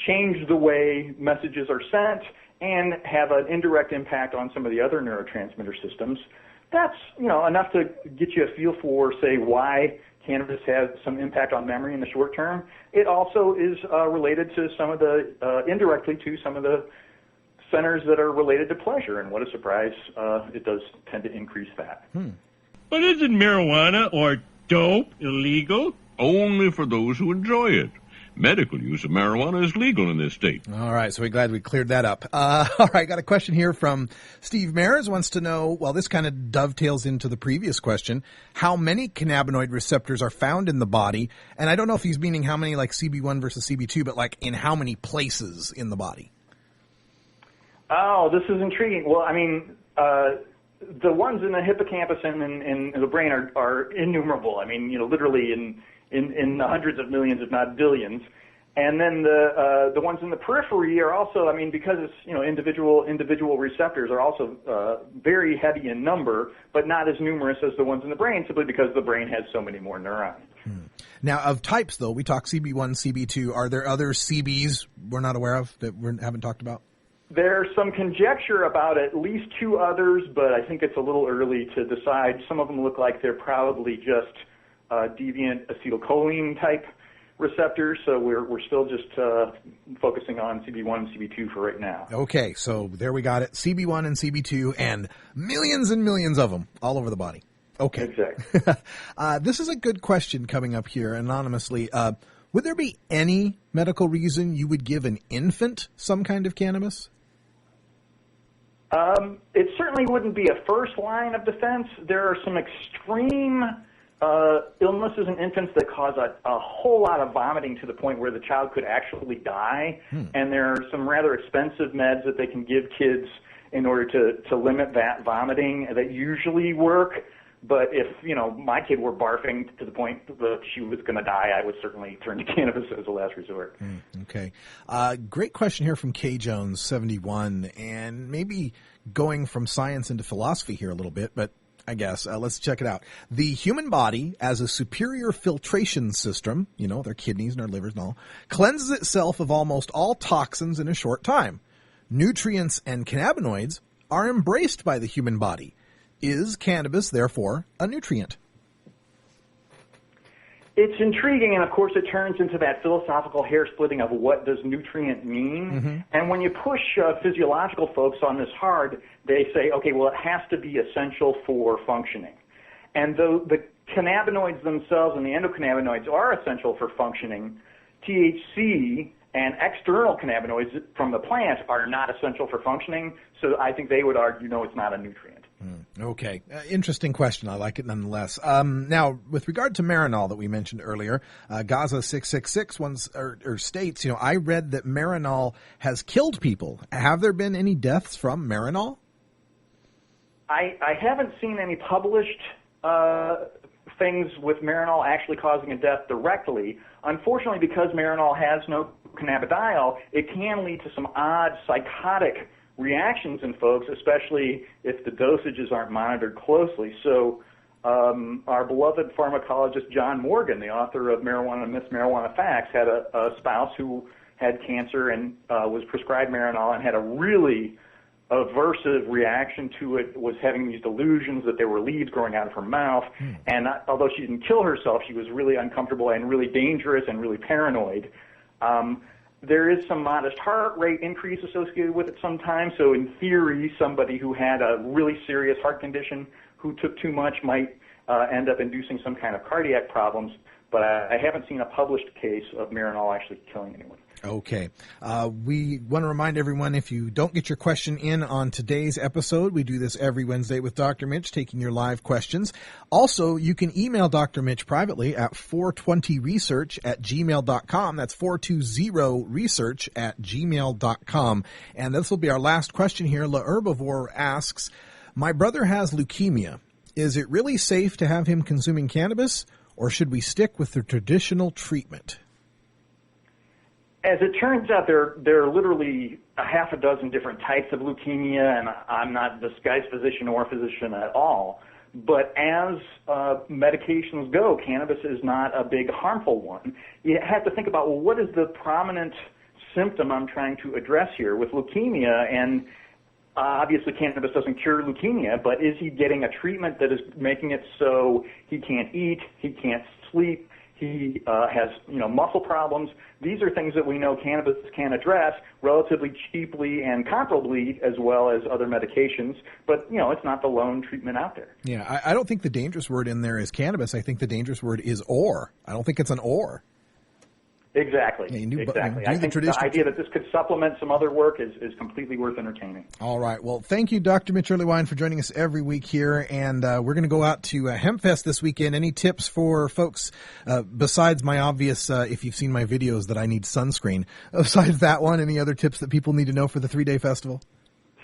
change the way messages are sent and have an indirect impact on some of the other neurotransmitter systems. That's, enough to get you a feel for, say, why cannabis has some impact on memory in the short term. It also is related to some of the, indirectly to some of the centers that are related to pleasure, and what a surprise, it does tend to increase that. But isn't marijuana or dope illegal? Only for those who enjoy it. Medical use of marijuana is legal in this state. All right, so we're glad we cleared that up. All right, got a question here from Steve Mares, wants to know, well, this kind of dovetails into the previous question, how many cannabinoid receptors are found in the body? And I don't know if he's meaning how many, like CB1 versus CB2, but like in how many places in the body? Oh, this is intriguing. Well, I mean, the ones in the hippocampus and in the brain are innumerable. I mean, literally in the hundreds of millions, if not billions. And then the ones in the periphery are also, I mean, because it's, individual receptors are also very heavy in number, but not as numerous as the ones in the brain, simply because the brain has so many more neurons. Now, of types, though, we talk CB1, CB2. Are there other CBs we're not aware of that we haven't talked about? There's some conjecture about at least two others, but I think it's a little early to decide. Some of them look like they're probably just deviant acetylcholine type receptors, so we're still just focusing on CB1 and CB2 for right now. Okay, so there we got it. CB1 and CB2 and millions of them all over the body. Okay. Exactly. This is a good question coming up here anonymously. Would there be any medical reason you would give an infant some kind of cannabis? It certainly wouldn't be a first line of defense. There are some extreme illnesses in infants that cause a whole lot of vomiting to the point where the child could actually die. And there are some rather expensive meds that they can give kids in order to limit that vomiting that usually work. But if, my kid were barfing to the point that she was going to die, I would certainly turn to cannabis as a last resort. Okay. Great question here from K. Jones, 71, and maybe going from science into philosophy here a little bit, but I guess. Let's check it out. The human body, as a superior filtration system, their kidneys and our livers and all, cleanses itself of almost all toxins in a short time. Nutrients and cannabinoids are embraced by the human body. Is cannabis, therefore, a nutrient? It's intriguing, and of course it turns into that philosophical hair-splitting of what does nutrient mean. And when you push physiological folks on this hard, they say, okay, well, it has to be essential for functioning. And though the cannabinoids themselves and the endocannabinoids are essential for functioning, THC and external cannabinoids from the plant are not essential for functioning, so I think they would argue, no, it's not a nutrient. Okay. Interesting question. I like it nonetheless. Now, with regard to Marinol that we mentioned earlier, Gaza 666 states, I read that Marinol has killed people. Have there been any deaths from Marinol? I haven't seen any published things with Marinol actually causing a death directly. Unfortunately, because Marinol has no cannabidiol, it can lead to some odd psychotic reactions in folks, especially if the dosages aren't monitored closely. So our beloved pharmacologist John Morgan, the author of Marijuana Myths, Marijuana Facts, had a spouse who had cancer and was prescribed Marinol and had a really aversive reaction to it, was having these delusions that there were leaves growing out of her mouth. And although she didn't kill herself, she was really uncomfortable and really dangerous and really paranoid. There is some modest heart rate increase associated with it sometimes. So in theory, somebody who had a really serious heart condition who took too much might end up inducing some kind of cardiac problems. But I haven't seen a published case of Marinol actually killing anyone. Okay. We want to remind everyone, if you don't get your question in on today's episode, we do this every Wednesday with Dr. Mitch, taking your live questions. Also, you can email Dr. Mitch privately at 420research@gmail.com. That's 420research@gmail.com. And this will be our last question here. La Herbivore asks, my brother has leukemia. Is it really safe to have him consuming cannabis, or should we stick with the traditional treatment? As it turns out, there are literally a half a dozen different types of leukemia, and I'm not this guy's physician or physician at all. But as medications go, cannabis is not a big harmful one. You have to think about, well, what is the prominent symptom I'm trying to address here with leukemia? And obviously cannabis doesn't cure leukemia, but is he getting a treatment that is making it so he can't eat, he can't sleep, He has, muscle problems. These are things that we know cannabis can address relatively cheaply and comparably, as well as other medications. But, it's not the lone treatment out there. Yeah, I don't think the dangerous word in there is cannabis. I think the dangerous word is or. I don't think it's an or. Exactly. Yeah, exactly. I think the idea that this could supplement some other work is completely worth entertaining. All right. Well, thank you, Dr. Mitch Earlywine, for joining us every week here. And we're going to go out to HempFest this weekend. Any tips for folks besides my obvious, if you've seen my videos, that I need sunscreen? Besides that one, any other tips that people need to know for the 3-day festival?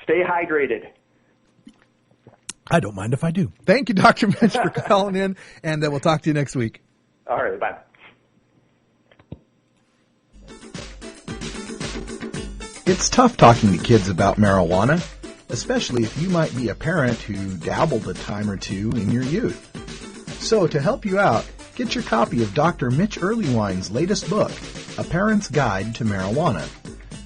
Stay hydrated. I don't mind if I do. Thank you, Dr. Mitch, for calling in, and we'll talk to you next week. All right. Bye. It's tough talking to kids about marijuana, especially if you might be a parent who dabbled a time or two in your youth. So to help you out, get your copy of Dr. Mitch Earlywine's latest book, A Parent's Guide to Marijuana.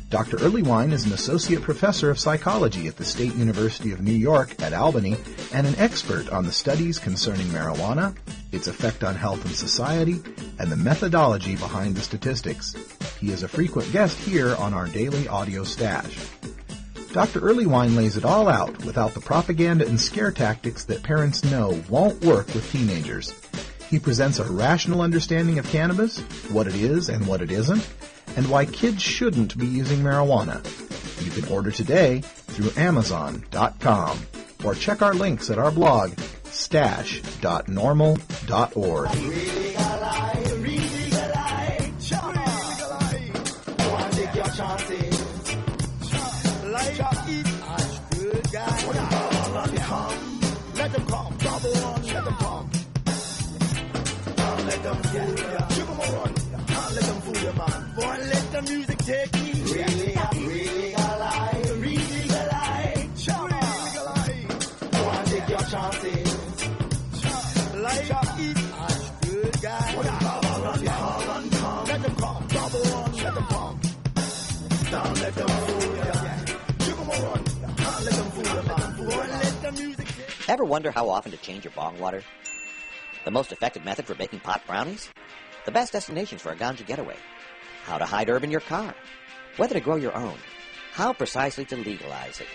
Dr. Earlywine is an associate professor of psychology at the State University of New York at Albany and an expert on the studies concerning marijuana, its effect on health and society, and the methodology behind the statistics. He is a frequent guest here on our daily audio stash. Dr. Earlywine lays it all out without the propaganda and scare tactics that parents know won't work with teenagers. He presents a rational understanding of cannabis, what it is and what it isn't, and why kids shouldn't be using marijuana. You can order today through Amazon.com or check our links at our blog, stash.norml.org. Let them come, double on, let them come. Let them fool ya. Give them a run. Can't let them fool ya, man. Boy, let the music take me. Really legalize. Go and take your chances. Like eat ash, good guy. Let them come, double on, let them come. Don't let them fool ya. Give them a run. Can't let them fool ya, man. Boy, let the music take. Ever wonder how often to change your bong water? The most effective method for baking pot brownies? The best destinations for a ganja getaway? How to hide herb in your car? Whether to grow your own? How precisely to legalize it?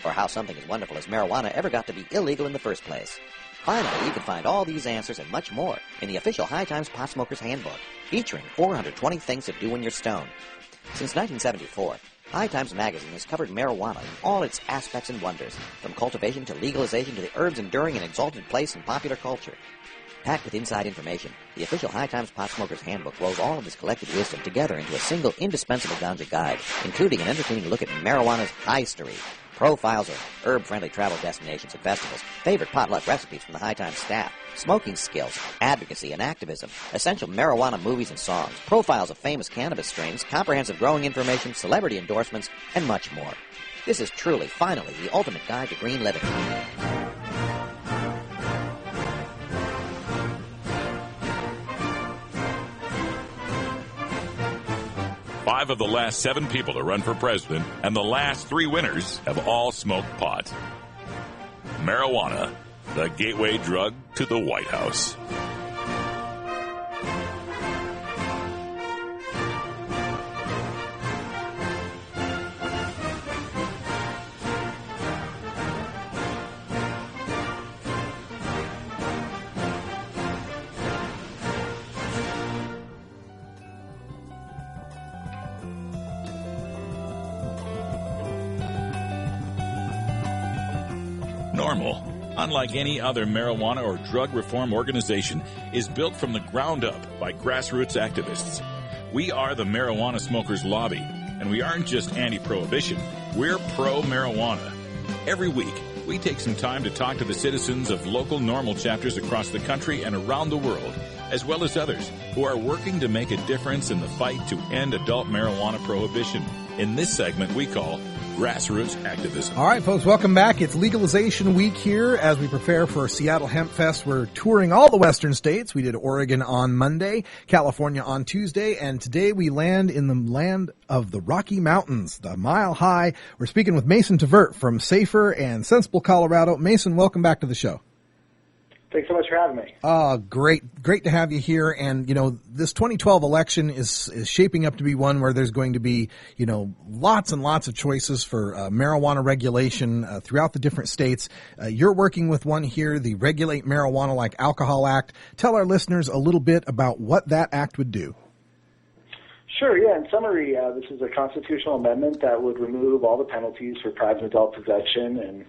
Or how something as wonderful as marijuana ever got to be illegal in the first place? Finally, you can find all these answers and much more in the official High Times Pot Smoker's Handbook, featuring 420 things to do when you're stoned. Since 1974, High Times Magazine has covered marijuana in all its aspects and wonders, from cultivation to legalization to the herb's enduring and exalted place in popular culture. Packed with inside information, the official High Times Pot Smoker's Handbook rolls all of this collected wisdom together into a single indispensable ganja guide, including an entertaining look at marijuana's history, profiles of herb-friendly travel destinations and festivals, favorite potluck recipes from the High Times staff, smoking skills, advocacy and activism, essential marijuana movies and songs, profiles of famous cannabis strains, comprehensive growing information, celebrity endorsements, and much more. This is truly, finally, the ultimate guide to green living. 5 of the last 7 people to run for president and the last 3 winners have all smoked pot. Marijuana, the gateway drug to the White House. Norml, unlike any other marijuana or drug reform organization, is built from the ground up by grassroots activists. We are the Marijuana Smokers Lobby, and we aren't just anti-prohibition, we're pro-marijuana. Every week, we take some time to talk to the citizens of local Norml chapters across the country and around the world, as well as others who are working to make a difference in the fight to end adult marijuana prohibition. In this segment we call Grassroots Activism. All right, folks, welcome back. It's legalization week here as we prepare for Seattle Hemp Fest. We're touring all the western states. We did Oregon on Monday, California on Tuesday, and today we land in the land of the Rocky Mountains, the Mile High. We're speaking with Mason Tvert from Safer and Sensible, Colorado. Mason, welcome back to the show. Thanks so much for having me. Great to have you here. And, this 2012 election is shaping up to be one where there's going to be, lots and lots of choices for marijuana regulation throughout the different states. You're working with one here, the Regulate Marijuana Like Alcohol Act. Tell our listeners a little bit about what that act would do. Sure, yeah. In summary, this is a constitutional amendment that would remove all the penalties for private adult possession and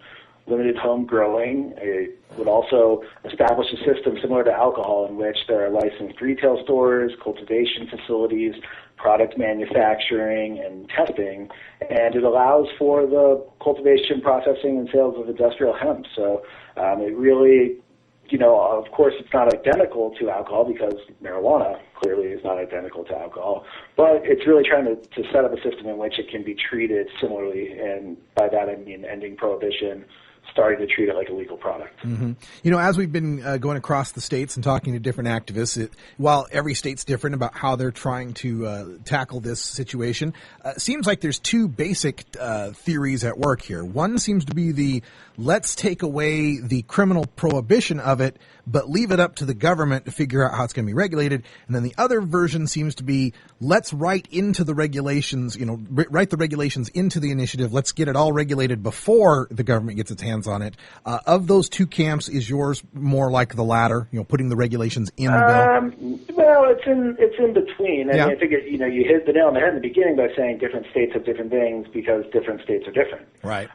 limited home growing. It would also establish a system similar to alcohol in which there are licensed retail stores, cultivation facilities, product manufacturing, and testing. And it allows for the cultivation, processing, and sales of industrial hemp. So it really, of course, it's not identical to alcohol because marijuana clearly is not identical to alcohol, but it's really trying to set up a system in which it can be treated similarly, and by that I mean ending prohibition, starting to treat it like a legal product. Mm-hmm. As we've been going across the states and talking to different activists, while every state's different about how they're trying to tackle this situation, it seems like there's two basic theories at work here. One seems to be the let's take away the criminal prohibition of it, but leave it up to the government to figure out how it's going to be regulated. And then the other version seems to be let's write into the regulations, write the regulations into the initiative. Let's get it all regulated before the government gets its hands on it. Of those two camps, is yours more like the latter, putting the regulations in the bill? Well, it's in between. I think you hit the nail on the head in the beginning by saying different states have different things because different states are different. Right.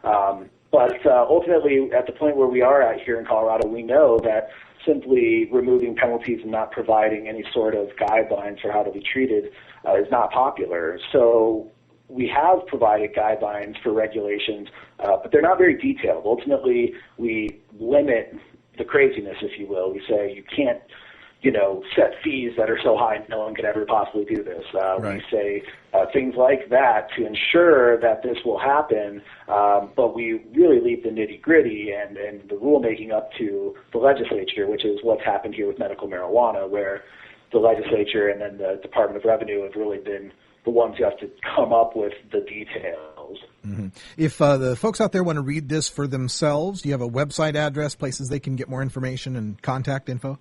But ultimately, at the point where we are at here in Colorado, we know that simply removing penalties and not providing any sort of guidelines for how to be treated is not popular. So we have provided guidelines for regulations, but they're not very detailed. Ultimately, we limit the craziness, if you will. We say you can't, set fees that are so high no one could ever possibly do this. Right. We say things like that to ensure that this will happen, but we really leave the nitty-gritty and the rulemaking up to the legislature, which is what's happened here with medical marijuana, where the legislature and then the Department of Revenue have really been the ones who have to come up with the details. Mm-hmm. If the folks out there want to read this for themselves, do you have a website address, places they can get more information and contact info?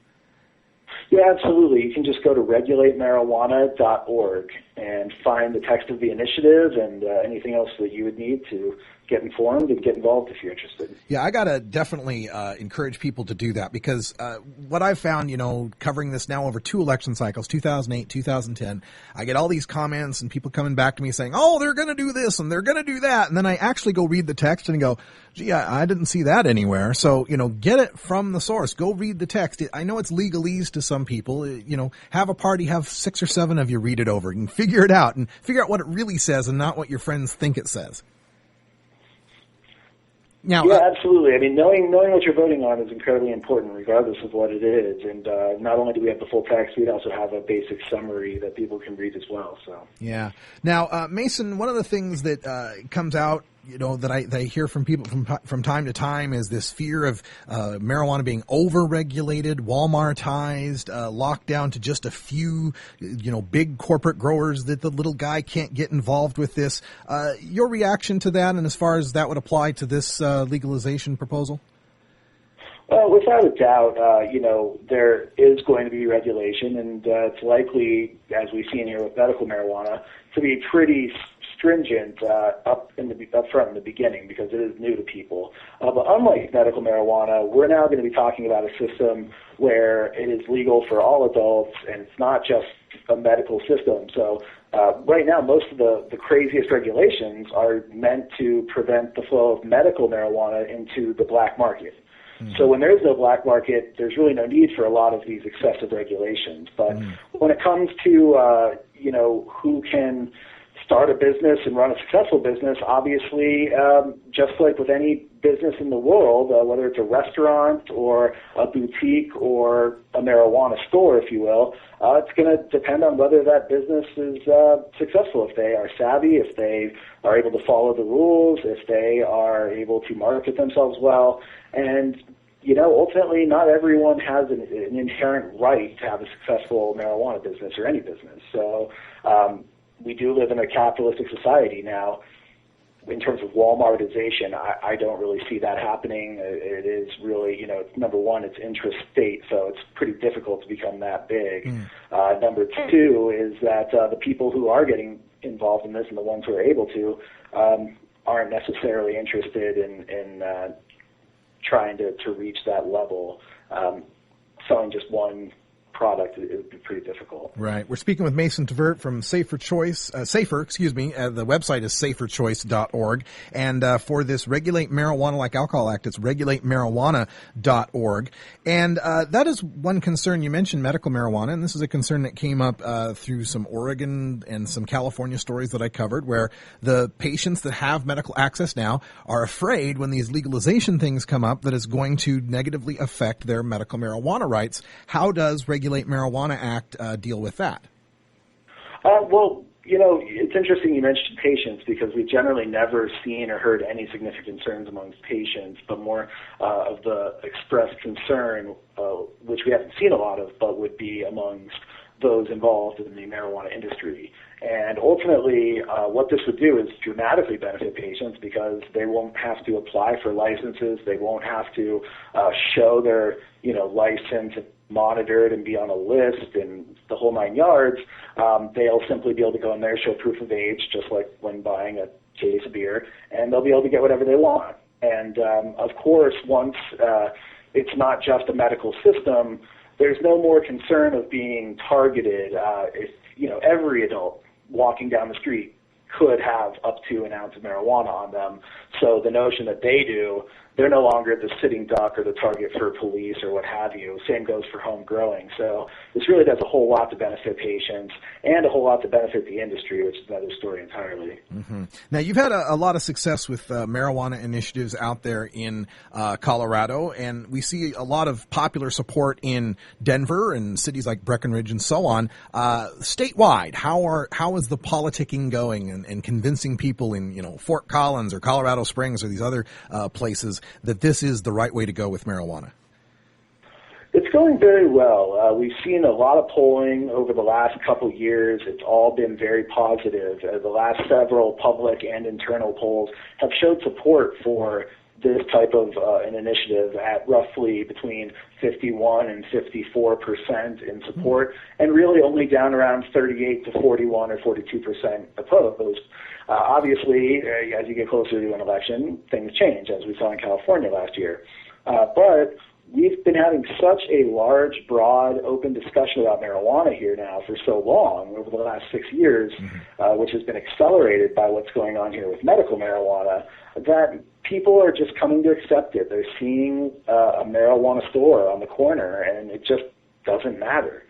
Yeah, absolutely. You can just go to regulatemarijuana.org and find the text of the initiative and anything else that you would need to get informed and get involved if you're interested. Yeah, I got to definitely encourage people to do that because what I've found, covering this now over 2 election cycles, 2008, 2010, I get all these comments and people coming back to me saying, oh, they're going to do this and they're going to do that. And then I actually go read the text and go, gee, I didn't see that anywhere. So, get it from the source. Go read the text. I know it's legalese to some people. Have a party, have 6 or 7 of you read it over and figure it out and figure out what it really says and not what your friends think it says. Now, yeah, absolutely. I mean, knowing what you're voting on is incredibly important, regardless of what it is. And not only do we have the full text, we also have a basic summary that people can read as well. So yeah. Now, Mason, one of the things that comes out, that I hear from people from time to time is this fear of marijuana being over-regulated, Walmartized, locked down to just a few, big corporate growers that the little guy can't get involved with this. Your reaction to that, and as far as that would apply to this legalization proposal? Well, without a doubt, there is going to be regulation, and it's likely, as we've seen here with medical marijuana, to be pretty stringent up front in the beginning because it is new to people. But unlike medical marijuana, we're now going to be talking about a system where it is legal for all adults, and it's not just a medical system. So right now, most of the craziest regulations are meant to prevent the flow of medical marijuana into the black market. So when there's no black market, there's really no need for a lot of these excessive regulations. But when it comes to, who can start a business and run a successful business, obviously, just like with any business in the world, whether it's a restaurant or a boutique or a marijuana store, if you will, it's going to depend on whether that business is successful, if they are savvy, if they are able to follow the rules, if they are able to market themselves well. And, ultimately, not everyone has an inherent right to have a successful marijuana business or any business. So we do live in a capitalistic society now. in terms of Walmartization, I don't really see that happening. It is really, number one, it's intrastate, so it's pretty difficult to become that big. Number two is that the people who are getting involved in this and the ones who are able to aren't necessarily interested in trying to reach that level. Selling just one product, it would be pretty difficult. Right. We're speaking with Mason Tvert from Safer Choice. The website is saferchoice.org. And for this Regulate Marijuana Like Alcohol Act, it's regulatemarijuana.org. And that is one concern. You mentioned medical marijuana, and this is a concern that came up through some Oregon and some California stories that I covered, where the patients that have medical access now are afraid when these legalization things come up that it's going to negatively affect their medical marijuana rights. How does Regulate Marijuana Act deal with that? Well, it's interesting you mentioned patients, because we've generally never seen or heard any significant concerns amongst patients, but more of the expressed concern, which we haven't seen a lot of, but would be amongst those involved in the marijuana industry. And ultimately, what this would do is dramatically benefit patients, because they won't have to apply for licenses. They won't have to show their, license and monitor it and be on a list and the whole 9 yards. They'll simply be able to go in there, show proof of age, just like when buying a case of beer, and they'll be able to get whatever they want. And of course, once it's not just a medical system, there's no more concern of being targeted. If every adult walking down the street could have up to an ounce of marijuana on them. So the notion that they do, they're no longer the sitting duck or the target for police or what have you. Same goes for home growing. So this really does a whole lot to benefit patients and a whole lot to benefit the industry, which is another story entirely. Mm-hmm. Now, you've had a lot of success with marijuana initiatives out there in Colorado, and we see a lot of popular support in Denver and cities like Breckenridge and so on. Statewide, how is the politicking going and convincing people in Fort Collins or Colorado Springs or these other places that this is the right way to go with marijuana? It's going very well. We've seen a lot of polling over the last couple of years. It's all been very positive. The last several public and internal polls have showed support for this type of an initiative at roughly between 51 and 54% in support, and really only down around 38 to 41 or 42% opposed. Obviously, as you get closer to an election, things change, as we saw in California last year. But we've been having such a large, broad, open discussion about marijuana here now for so long, over the last 6 years, which has been accelerated by what's going on here with medical marijuana, that people are just coming to accept it. They're seeing a marijuana store on the corner, and it just doesn't matter.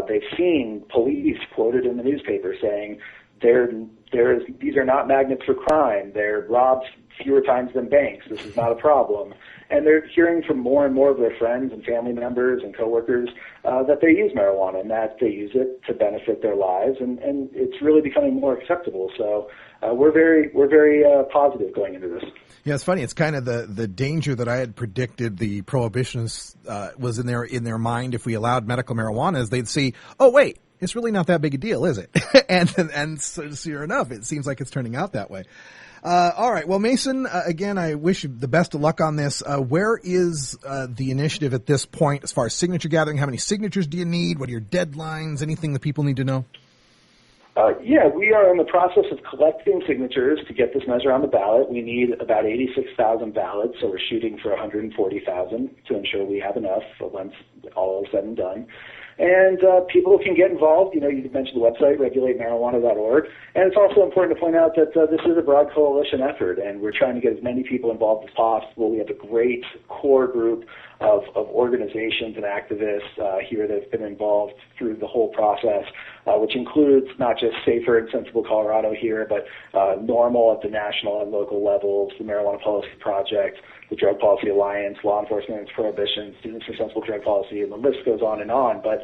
They've seen police quoted in the newspaper saying, these are not magnets for crime. They're robbed fewer times than banks. This is not a problem. And they're hearing from more and more of their friends and family members and coworkers that they use marijuana and that they use it to benefit their lives, and it's really becoming more acceptable. So we're very positive going into this. Yeah, it's funny. It's kind of the danger that I had predicted the prohibitionists was in their mind if we allowed medical marijuana, is they'd see, oh wait, it's really not that big a deal, is it? and so sure enough, it seems like it's turning out that way. All right. Well, Mason, again, I wish you the best of luck on this. Where is the initiative at this point as far as signature gathering? How many signatures do you need? What are your deadlines? Anything that people need to know? Yeah, we are in the process of collecting signatures to get this measure on the ballot. We need about 86,000 ballots, so we're shooting for 140,000 to ensure we have enough once all is said and done. And people can get involved. You mentioned the website, regulatemarijuana.org. And it's also important to point out that this is a broad coalition effort, and we're trying to get as many people involved as possible. We have a great core group of organizations and activists here that have been involved through the whole process, which includes not just Safer and Sensible Colorado here, but Norml at the national and local levels, the Marijuana Policy Project, the Drug Policy Alliance, Law Enforcement Against Prohibition, Students for Sensible Drug Policy, and the list goes on and on. But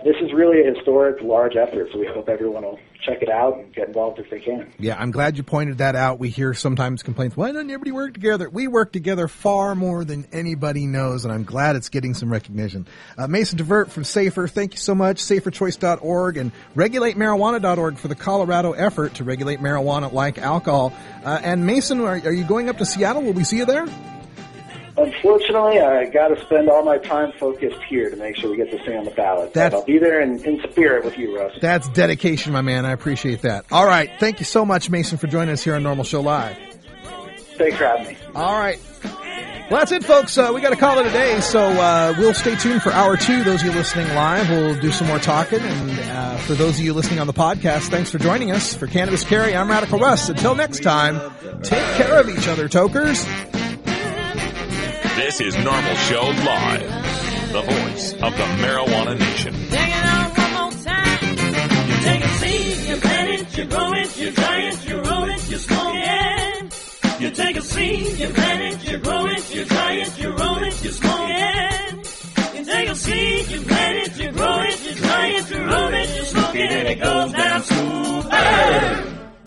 this is really a historic, large effort, so we hope everyone will check it out and get involved if they can. Yeah, I'm glad you pointed that out. We hear sometimes complaints, why doesn't everybody work together? We work together far more than anybody knows, and I'm glad it's getting some recognition. Mason DeVert from SAFER, thank you so much. SaferChoice.org and RegulateMarijuana.org for the Colorado effort to regulate marijuana like alcohol. And Mason, are you going up to Seattle? Will we see you there? Unfortunately, I got to spend all my time focused here to make sure we get this thing on the ballot. But I'll be there in spirit with you, Russ. That's dedication, my man. I appreciate that. All right. Thank you so much, Mason, for joining us here on Norml Show Live. Thanks for having me. All right. Well, that's it, folks. We got to call it a day, so we'll stay tuned for hour 2. Those of you listening live, we'll do some more talking. And for those of you listening on the podcast, thanks for joining us. For Cannabis Carry, I'm Radical Russ. Until next time, take care of each other, tokers. This is Norml Show Live, the voice of the Marijuana Nation. Take it out one more time. You take a seed, you plant it, you grow it, you dry it, you roll it, you smoke it. You take a seed, you plant it, you grow it, you dry it, you roll it, you smoke it. You take a seed, you plant it, you grow it, you dry it, you roll it, you smoke it, and it goes down smooth.